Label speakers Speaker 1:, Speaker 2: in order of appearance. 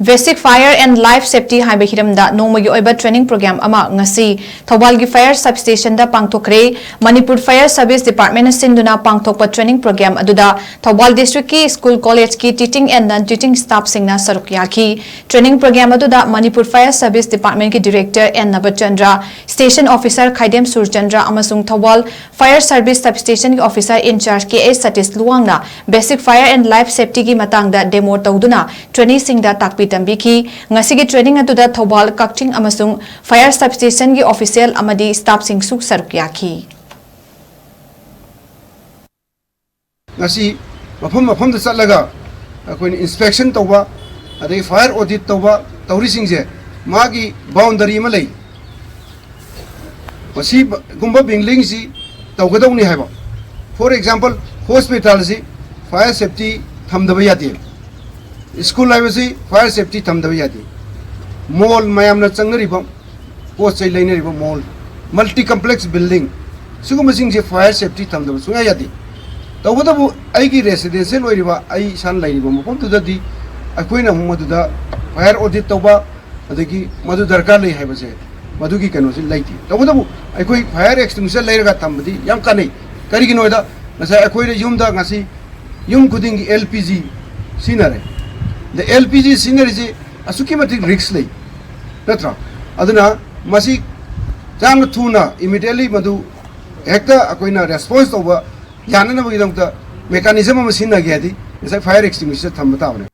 Speaker 1: Basic Fire and Life Safety Haiba Hiram Da Nongmagi Oiba Training Program ama Ngasi Thoubal gi Fire Substation da PANGTHOKKHRE Manipur Fire Service Department sinduna PANGTHOKPA Training Program aduda Thoubal District ki School College ki teaching and non-teaching staff singna saruk yaki Training Program aduda Manipur Fire Service Department ki Director N Nabachandra Station Officer Khaidem Surchandra amasung Thoubal Fire Service Substation ki Officer in charge ki A Satis Luangna Basic Fire and Life Safety ki matangda demo tawduna training singda takpi tambiki ngasi gi training aduda Thoubal Kakching amasung Fire Substation ki official amadi staff sing suk saruk yaki
Speaker 2: ngasi mafam da salaga akoi inspection tawba adai fire audit tawba tawri singje magi boundary ma lei wasi gumba building si tawgadawni haiba for example hospital si fire safety thamdaba yati school library fire safety thamdaba yati mall mayamna changnariba post chai lainariba mall multi complex building suguma singje fire safety thamdaba sunga yati tawbadabu aigi residential oiriba ai san lainiba mapom tudadi akoina maduda fire audit tawba adagi madu darkar lei haibase madugi kanosi laiti tawbadabu akoi fire extinguisher lairaga thambadi yam kanai karigi noida ngasa akoi yumda ngasi yum kudingi LPG sinare the LPG sinare asuki matik risks lei natra aduna masi jang thuna immediately madu hekta akoina response tawba yana na bagi dongta mechanism ma sinna gyadi ngasa fire extinguisher thamba tawne